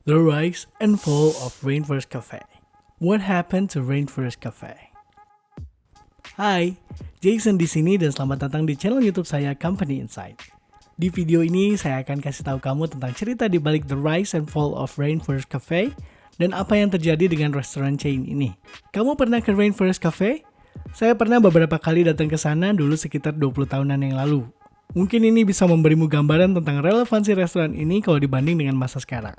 The Rise and Fall of Rainforest Cafe. What happened to Rainforest Cafe? Hai, Jason di sini dan selamat datang di channel YouTube saya Company Insight. Di video ini saya akan kasih tahu kamu tentang cerita di balik The Rise and Fall of Rainforest Cafe dan apa yang terjadi dengan restoran chain ini. Kamu pernah ke Rainforest Cafe? Saya pernah beberapa kali datang ke sana dulu sekitar 20 tahunan yang lalu. Mungkin ini bisa memberimu gambaran tentang relevansi restoran ini kalau dibanding dengan masa sekarang.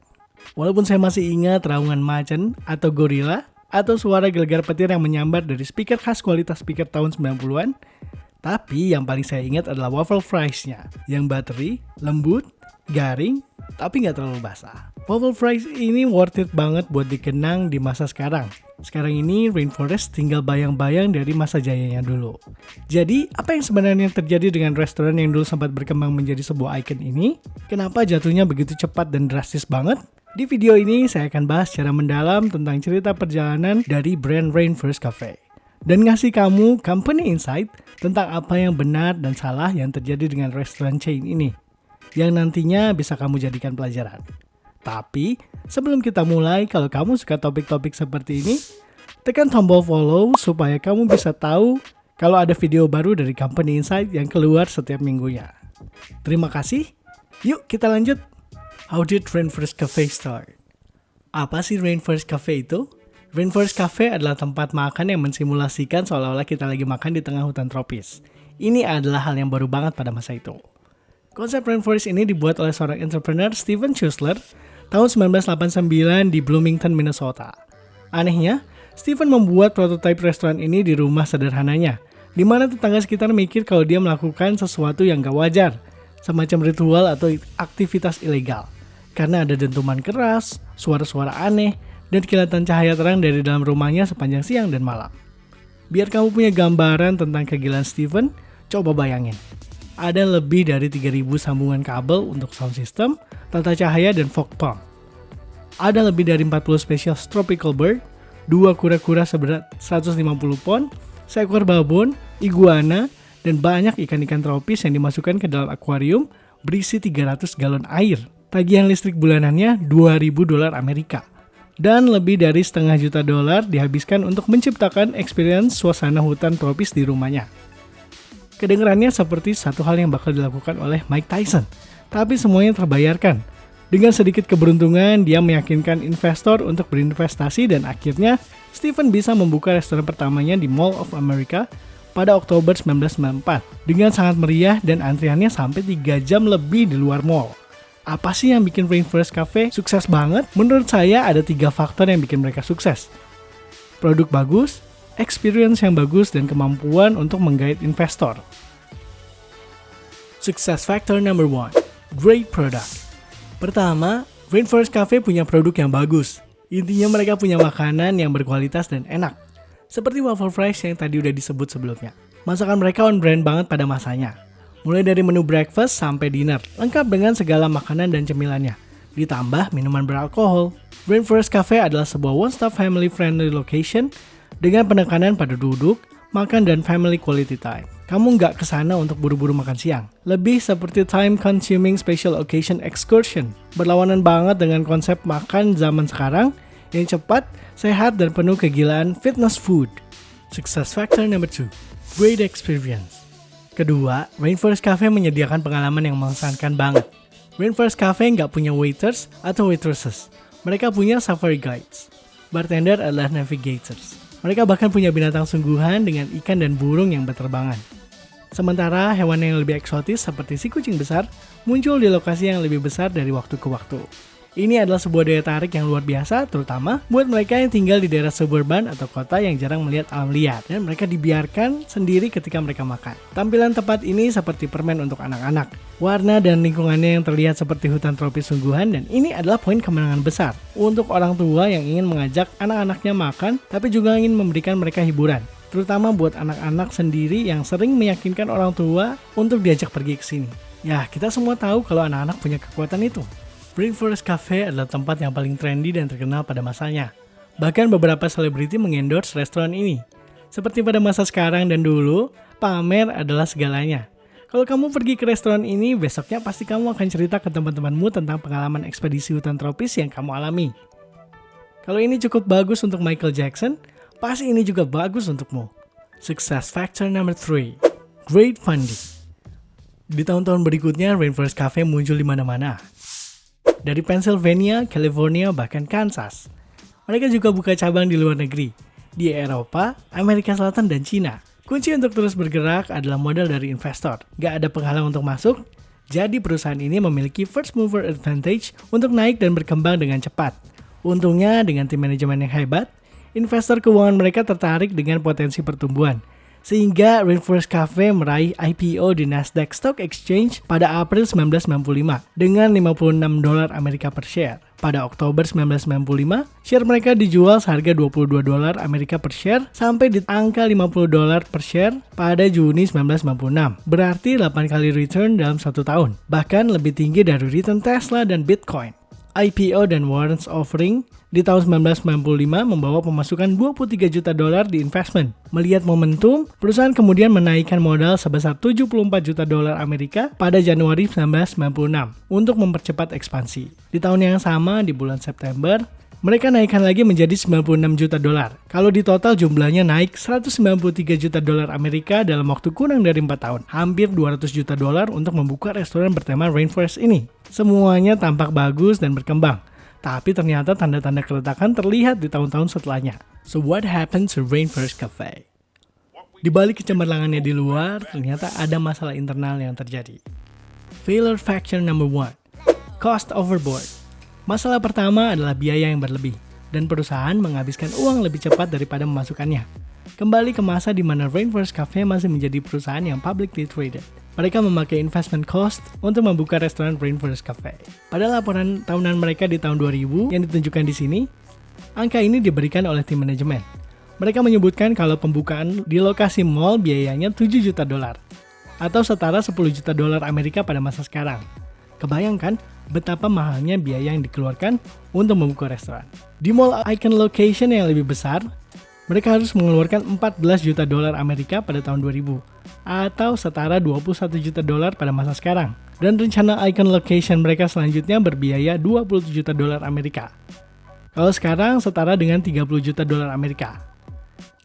Walaupun saya masih ingat raungan macan atau gorila atau suara gelegar petir yang menyambar dari speaker khas kualitas speaker tahun 90-an, tapi yang paling saya ingat adalah waffle fries-nya yang buttery, lembut, garing, tapi nggak terlalu basah. Waffle fries ini worth it banget buat dikenang di masa sekarang. Sekarang ini Rainforest tinggal bayang-bayang dari masa jayanya dulu. Jadi, apa yang sebenarnya terjadi dengan restoran yang dulu sempat berkembang menjadi sebuah ikon ini? Kenapa jatuhnya begitu cepat dan drastis banget? Di video ini saya akan bahas secara mendalam tentang cerita perjalanan dari brand Rainforest Cafe dan ngasih kamu company insight tentang apa yang benar dan salah yang terjadi dengan restoran chain ini yang nantinya bisa kamu jadikan pelajaran. Tapi sebelum kita mulai, kalau kamu suka topik-topik seperti ini, tekan tombol follow supaya kamu bisa tahu kalau ada video baru dari company insight yang keluar setiap minggunya. Terima kasih. Yuk kita lanjut. How did Rainforest Cafe start? Apa sih Rainforest Cafe itu? Rainforest Cafe adalah tempat makan yang mensimulasikan seolah-olah kita lagi makan di tengah hutan tropis. Ini adalah hal yang baru banget pada masa itu. Konsep Rainforest ini dibuat oleh seorang entrepreneur Steven Schussler tahun 1989 di Bloomington, Minnesota. Anehnya, Steven membuat prototipe restoran ini di rumah sederhananya, di mana tetangga sekitar mikir kalau dia melakukan sesuatu yang gak wajar, semacam ritual atau aktivitas ilegal. Karena ada dentuman keras, suara-suara aneh, dan kilatan cahaya terang dari dalam rumahnya sepanjang siang dan malam. Biar kamu punya gambaran tentang kegilaan Steven, coba bayangin. Ada lebih dari 3.000 sambungan kabel untuk sound system, tata cahaya, dan fog pump. Ada lebih dari 40 spesies tropical bird, 2 kura-kura seberat 150 pon, seekor babon, iguana, dan banyak ikan-ikan tropis yang dimasukkan ke dalam akuarium berisi 300 galon air. Tagihan listrik bulanannya $2.000 Amerika. Dan lebih dari $500 juta dihabiskan untuk menciptakan experience suasana hutan tropis di rumahnya. Kedengarannya seperti satu hal yang bakal dilakukan oleh Mike Tyson, tapi semuanya terbayarkan. Dengan sedikit keberuntungan, dia meyakinkan investor untuk berinvestasi dan akhirnya Steven bisa membuka restoran pertamanya di Mall of America pada Oktober 1994 dengan sangat meriah dan antriannya sampai 3 jam lebih di luar mall. Apa sih yang bikin Rainforest Cafe sukses banget? Menurut saya ada 3 faktor yang bikin mereka sukses. Produk bagus, experience yang bagus, dan kemampuan untuk menggait investor. Success factor number 1, great product. Pertama, Rainforest Cafe punya produk yang bagus. Intinya mereka punya makanan yang berkualitas dan enak. Seperti waffle fries yang tadi udah disebut sebelumnya. Masakan mereka on brand banget pada masanya. Mulai dari menu breakfast sampai dinner, lengkap dengan segala makanan dan cemilannya. Ditambah minuman beralkohol. Rainforest Cafe adalah sebuah one-stop family-friendly location dengan penekanan pada duduk, makan, dan family quality time. Kamu nggak kesana untuk buru-buru makan siang. Lebih seperti time-consuming special occasion excursion. Berlawanan banget dengan konsep makan zaman sekarang yang cepat, sehat, dan penuh kegilaan fitness food. Success factor number 2, great experience. Kedua, Rainforest Cafe menyediakan pengalaman yang mengesankan banget. Rainforest Cafe nggak punya waiters atau waitresses. Mereka punya safari guides. Bartender adalah navigators. Mereka bahkan punya binatang sungguhan dengan ikan dan burung yang berterbangan. Sementara hewan yang lebih eksotis seperti si kucing besar muncul di lokasi yang lebih besar dari waktu ke waktu. Ini adalah sebuah daya tarik yang luar biasa, terutama buat mereka yang tinggal di daerah suburban atau kota yang jarang melihat alam liar, dan mereka dibiarkan sendiri ketika mereka makan. Tampilan tempat ini seperti permen untuk anak-anak. Warna dan lingkungannya yang terlihat seperti hutan tropis sungguhan, dan ini adalah poin kemenangan besar untuk orang tua yang ingin mengajak anak-anaknya makan, tapi juga ingin memberikan mereka hiburan. Terutama buat anak-anak sendiri yang sering meyakinkan orang tua untuk diajak pergi ke sini. Ya, kita semua tahu kalau anak-anak punya kekuatan itu. Rainforest Cafe adalah tempat yang paling trendy dan terkenal pada masanya. Bahkan beberapa selebriti mengendorse restoran ini. Seperti pada masa sekarang dan dulu, pamer adalah segalanya. Kalau kamu pergi ke restoran ini, besoknya pasti kamu akan cerita ke teman-temanmu tentang pengalaman ekspedisi hutan tropis yang kamu alami. Kalau ini cukup bagus untuk Michael Jackson, pasti ini juga bagus untukmu. Success factor number 3, great funding. Di tahun-tahun berikutnya, Rainforest Cafe muncul di mana-mana. Dari Pennsylvania, California, bahkan Kansas. Mereka juga buka cabang di luar negeri, di Eropa, Amerika Selatan, dan Cina. Kunci untuk terus bergerak adalah modal dari investor. Gak ada penghalang untuk masuk, jadi perusahaan ini memiliki first mover advantage untuk naik dan berkembang dengan cepat. Untungnya dengan tim manajemen yang hebat, investor keuangan mereka tertarik dengan potensi pertumbuhan. Sehingga Rainforest Cafe meraih IPO di Nasdaq Stock Exchange pada April 1995 dengan $56 Amerika per share. Pada Oktober 1995, share mereka dijual seharga $22 Amerika per share sampai di angka $50 per share pada Juni 1996. Berarti 8 kali return dalam 1 tahun. Bahkan lebih tinggi dari return Tesla dan Bitcoin. IPO dan warrants offering di tahun 1995 membawa pemasukan $23 juta di investment. Melihat momentum, perusahaan kemudian menaikkan modal sebesar $74 juta Amerika pada Januari 1996 untuk mempercepat ekspansi. Di tahun yang sama, di bulan September, mereka naikkan lagi menjadi $96 juta. Kalau di total jumlahnya naik $193 juta Amerika dalam waktu kurang dari 4 tahun. Hampir $200 juta untuk membuka restoran bertema Rainforest ini. Semuanya tampak bagus dan berkembang. Tapi ternyata tanda-tanda keretakan terlihat di tahun-tahun setelahnya. So what happened to Rainforest Cafe? Di balik kecemerlangannya di luar, ternyata ada masalah internal yang terjadi. Failure factor number 1, cost overboard. Masalah pertama adalah biaya yang berlebih, dan perusahaan menghabiskan uang lebih cepat daripada memasukkannya. Kembali ke masa di mana Rainforest Cafe masih menjadi perusahaan yang publicly traded. Mereka memakai investment cost untuk membuka restoran Rainforest Cafe. Pada laporan tahunan mereka di tahun 2000 yang ditunjukkan di sini, angka ini diberikan oleh tim manajemen. Mereka menyebutkan kalau pembukaan di lokasi mall biayanya $7 juta atau setara $10 juta Amerika pada masa sekarang. Kebayangkan betapa mahalnya biaya yang dikeluarkan untuk membuka restoran. Di mall icon location yang lebih besar, mereka harus mengeluarkan $14 juta Amerika pada tahun 2000 atau setara $21 juta pada masa sekarang. Dan rencana icon location mereka selanjutnya berbiaya $27 juta Amerika. Kalau sekarang setara dengan $30 juta Amerika.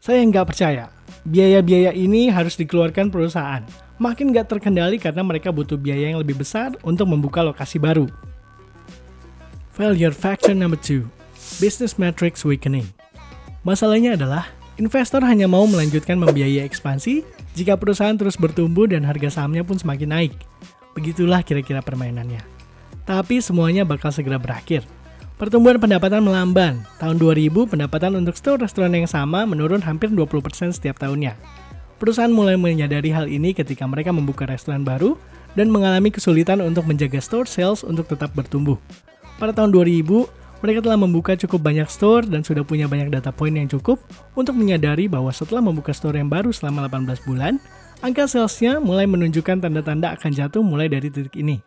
Saya nggak percaya, biaya-biaya ini harus dikeluarkan perusahaan. Makin nggak terkendali karena mereka butuh biaya yang lebih besar untuk membuka lokasi baru. Failure factor number 2, business metrics weakening. Masalahnya adalah, investor hanya mau melanjutkan membiayai ekspansi jika perusahaan terus bertumbuh dan harga sahamnya pun semakin naik. Begitulah kira-kira permainannya. Tapi semuanya bakal segera berakhir. Pertumbuhan pendapatan melamban. Tahun 2000, pendapatan untuk store restoran yang sama menurun hampir 20% setiap tahunnya. Perusahaan mulai menyadari hal ini ketika mereka membuka restoran baru dan mengalami kesulitan untuk menjaga store sales untuk tetap bertumbuh. Pada tahun 2000, mereka telah membuka cukup banyak store dan sudah punya banyak data point yang cukup untuk menyadari bahwa setelah membuka store yang baru selama 18 bulan, angka salesnya mulai menunjukkan tanda-tanda akan jatuh mulai dari titik ini.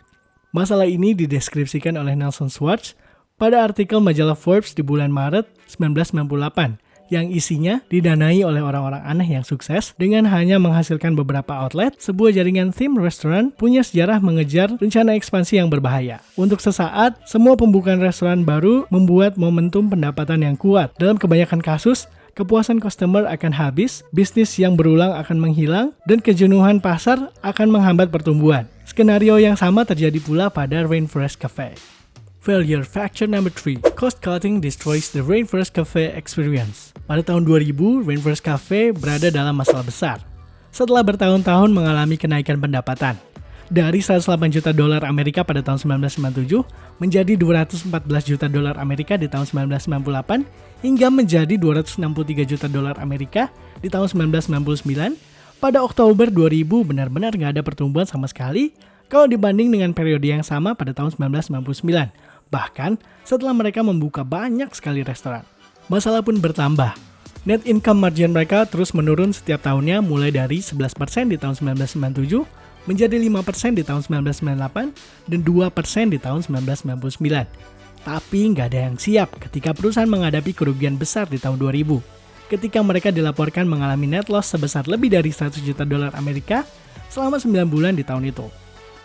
Masalah ini dideskripsikan oleh Nelson Schwartz pada artikel majalah Forbes di bulan Maret 1998 yang isinya didanai oleh orang-orang aneh yang sukses dengan hanya menghasilkan beberapa outlet. Sebuah jaringan theme restoran punya sejarah mengejar rencana ekspansi yang berbahaya. Untuk sesaat, semua pembukaan restoran baru membuat momentum pendapatan yang kuat. Dalam kebanyakan kasus, kepuasan customer akan habis, bisnis yang berulang akan menghilang, dan kejenuhan pasar akan menghambat pertumbuhan. Skenario yang sama terjadi pula pada Rainforest Cafe. Failure factor number 3, cost cutting destroys the Rainforest Cafe experience. Pada tahun 2000, Rainforest Cafe berada dalam masalah besar. Setelah bertahun-tahun mengalami kenaikan pendapatan. Dari $108 juta Amerika pada tahun 1997 menjadi $214 juta Amerika di tahun 1998 hingga menjadi $263 juta Amerika di tahun 1999. Pada Oktober 2000 benar-benar nggak ada pertumbuhan sama sekali kalau dibanding dengan periode yang sama pada tahun 1999. Bahkan setelah mereka membuka banyak sekali restoran. Masalah pun bertambah. Net income margin mereka terus menurun setiap tahunnya mulai dari 11% di tahun 1997 menjadi 5% di tahun 1998 dan 2% di tahun 1999. Tapi nggak ada yang siap ketika perusahaan menghadapi kerugian besar di tahun 2000. Ketika mereka dilaporkan mengalami net loss sebesar lebih dari $100 juta Amerika selama 9 bulan di tahun itu.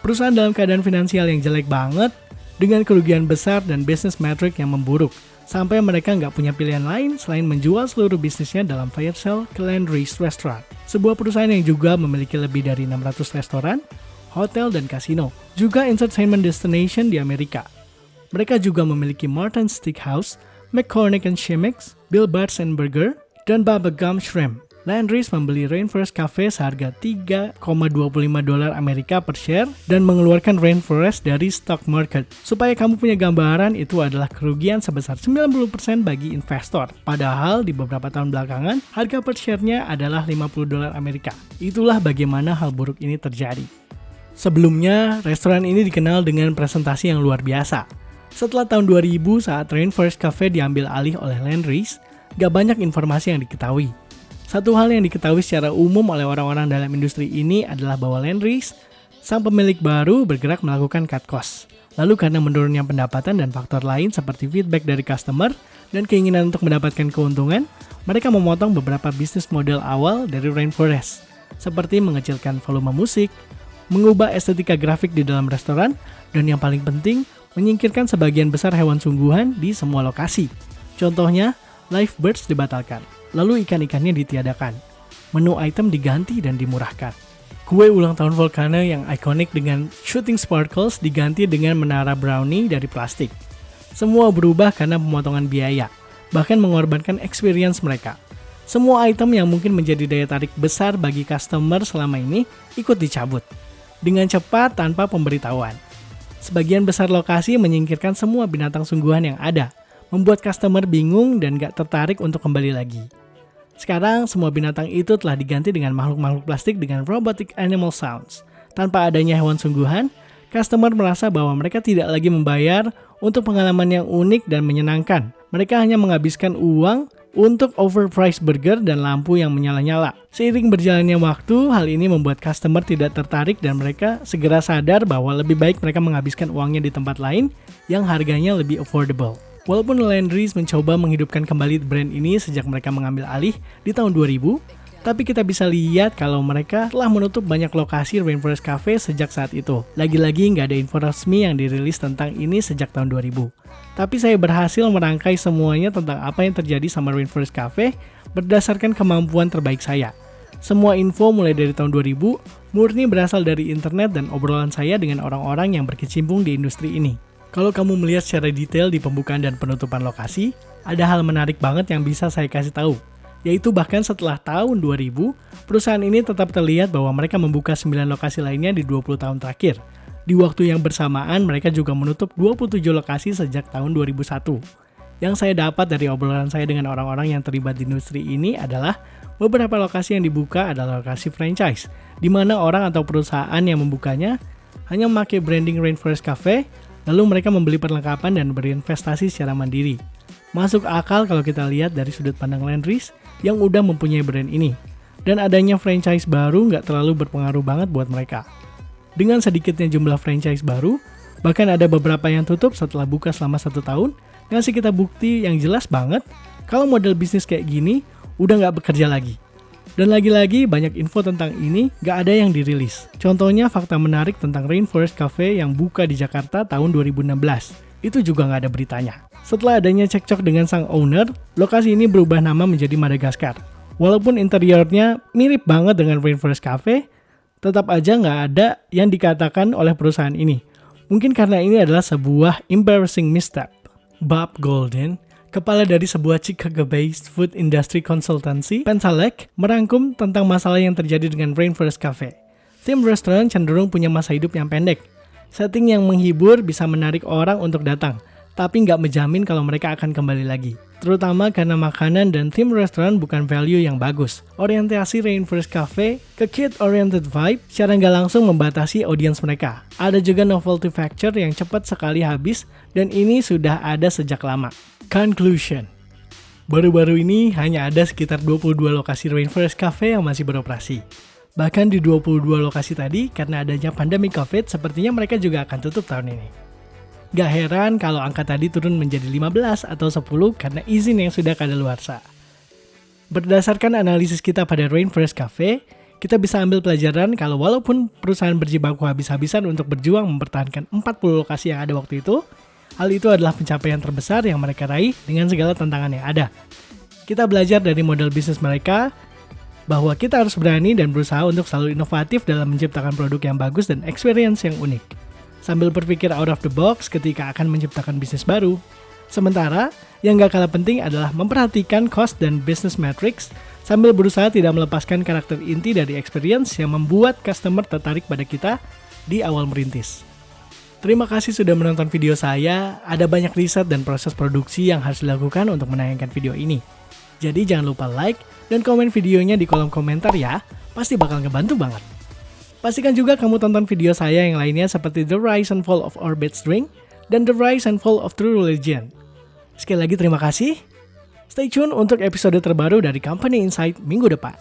Perusahaan dalam keadaan finansial yang jelek banget, dengan kerugian besar dan bisnis metrik yang memburuk, sampai mereka nggak punya pilihan lain selain menjual seluruh bisnisnya dalam fire sale ke Landry's Restaurant, sebuah perusahaan yang juga memiliki lebih dari 600 restoran, hotel, dan kasino, juga entertainment destination di Amerika. Mereka juga memiliki Martin's Steakhouse, McCormick & Shimmick's, Bill Bart's & Burger, dan Baba Gump Shrimp. Landry's membeli Rainforest Cafe seharga $3,25 Amerika per share dan mengeluarkan Rainforest dari stock market. Supaya kamu punya gambaran, itu adalah kerugian sebesar 90% bagi investor. Padahal di beberapa tahun belakangan, harga per share-nya adalah $50 Amerika. Itulah bagaimana hal buruk ini terjadi. Sebelumnya, restoran ini dikenal dengan presentasi yang luar biasa. Setelah tahun 2000 saat Rainforest Cafe diambil alih oleh Landry's, gak banyak informasi yang diketahui. Satu hal yang diketahui secara umum oleh orang-orang dalam industri ini adalah bahwa Landry's, sang pemilik baru, bergerak melakukan cut cost. Lalu karena menurunnya pendapatan dan faktor lain seperti feedback dari customer dan keinginan untuk mendapatkan keuntungan, mereka memotong beberapa bisnis model awal dari Rainforest, seperti mengecilkan volume musik, mengubah estetika grafik di dalam restoran, dan yang paling penting, menyingkirkan sebagian besar hewan sungguhan di semua lokasi. Contohnya, live birds dibatalkan. Lalu ikan-ikannya ditiadakan. Menu item diganti dan dimurahkan. Kue ulang tahun Volcano yang ikonik dengan shooting sparkles diganti dengan menara brownie dari plastik. Semua berubah karena pemotongan biaya, bahkan mengorbankan experience mereka. Semua item yang mungkin menjadi daya tarik besar bagi customer selama ini ikut dicabut. Dengan cepat tanpa pemberitahuan. Sebagian besar lokasi menyingkirkan semua binatang sungguhan yang ada, membuat customer bingung dan gak tertarik untuk kembali lagi. Sekarang, semua binatang itu telah diganti dengan makhluk-makhluk plastik dengan robotic animal sounds. Tanpa adanya hewan sungguhan, customer merasa bahwa mereka tidak lagi membayar untuk pengalaman yang unik dan menyenangkan. Mereka hanya menghabiskan uang untuk overpriced burger dan lampu yang menyala-nyala. Seiring berjalannya waktu, hal ini membuat customer tidak tertarik dan mereka segera sadar bahwa lebih baik mereka menghabiskan uangnya di tempat lain yang harganya lebih affordable. Walaupun Landry's mencoba menghidupkan kembali brand ini sejak mereka mengambil alih di tahun 2000, tapi kita bisa lihat kalau mereka telah menutup banyak lokasi Rainforest Cafe sejak saat itu. Lagi-lagi nggak ada info resmi yang dirilis tentang ini sejak tahun 2000. Tapi saya berhasil merangkai semuanya tentang apa yang terjadi sama Rainforest Cafe berdasarkan kemampuan terbaik saya. Semua info mulai dari tahun 2000 murni berasal dari internet dan obrolan saya dengan orang-orang yang berkecimpung di industri ini. Kalau kamu melihat secara detail di pembukaan dan penutupan lokasi, ada hal menarik banget yang bisa saya kasih tahu. Yaitu bahkan setelah tahun 2000, perusahaan ini tetap terlihat bahwa mereka membuka 9 lokasi lainnya di 20 tahun terakhir. Di waktu yang bersamaan, mereka juga menutup 27 lokasi sejak tahun 2001. Yang saya dapat dari obrolan saya dengan orang-orang yang terlibat di industri ini adalah beberapa lokasi yang dibuka adalah lokasi franchise, di mana orang atau perusahaan yang membukanya hanya memakai branding Rainforest Cafe, lalu mereka membeli perlengkapan dan berinvestasi secara mandiri. Masuk akal kalau kita lihat dari sudut pandang Landry's yang udah mempunyai brand ini. Dan adanya franchise baru nggak terlalu berpengaruh banget buat mereka. Dengan sedikitnya jumlah franchise baru, bahkan ada beberapa yang tutup setelah buka selama 1 tahun, ngasih kita bukti yang jelas banget kalau model bisnis kayak gini udah nggak bekerja lagi. Dan lagi-lagi banyak info tentang ini gak ada yang dirilis. Contohnya fakta menarik tentang Rainforest Cafe yang buka di Jakarta tahun 2016. Itu juga gak ada beritanya. Setelah adanya cekcok dengan sang owner, lokasi ini berubah nama menjadi Madagaskar. Walaupun interiornya mirip banget dengan Rainforest Cafe, tetap aja gak ada yang dikatakan oleh perusahaan ini. Mungkin karena ini adalah sebuah embarrassing misstep. Bob Golden, kepala dari sebuah Chicago-based food industry consultancy, Pensalek, merangkum tentang masalah yang terjadi dengan Rainforest Cafe. Tim restoran cenderung punya masa hidup yang pendek. Setting yang menghibur bisa menarik orang untuk datang, tapi nggak menjamin kalau mereka akan kembali lagi. Terutama karena makanan dan tim restoran bukan value yang bagus. Orientasi Rainforest Cafe ke kid-oriented vibe secara nggak langsung membatasi audiens mereka. Ada juga novelty factor yang cepat sekali habis dan ini sudah ada sejak lama. Conclusion. Baru-baru ini hanya ada sekitar 22 lokasi Rainforest Cafe yang masih beroperasi. Bahkan di 22 lokasi tadi, karena adanya pandemi COVID, sepertinya mereka juga akan tutup tahun ini. Gak heran kalau angka tadi turun menjadi 15 atau 10 karena izin yang sudah kadaluarsa. Berdasarkan analisis kita pada Rainforest Cafe, Kita bisa ambil pelajaran kalau walaupun perusahaan berjibaku habis-habisan untuk berjuang mempertahankan 40 lokasi yang ada waktu itu, hal itu adalah pencapaian terbesar yang mereka raih dengan segala tantangan yang ada. Kita belajar dari model bisnis mereka, bahwa kita harus berani dan berusaha untuk selalu inovatif dalam menciptakan produk yang bagus dan experience yang unik. Sambil berpikir out of the box ketika akan menciptakan bisnis baru. Sementara, yang gak kalah penting adalah memperhatikan cost dan business metrics sambil berusaha tidak melepaskan karakter inti dari experience yang membuat customer tertarik pada kita di awal merintis. Terima kasih sudah menonton video saya. Ada banyak riset dan proses produksi yang harus dilakukan untuk menayangkan video ini. Jadi jangan lupa like dan komen videonya di kolom komentar ya. Pasti bakal ngebantu banget. Pastikan juga kamu tonton video saya yang lainnya seperti The Rise and Fall of Orbit String dan The Rise and Fall of True Religion. Sekali lagi terima kasih. Stay tune untuk episode terbaru dari Company Insight minggu depan.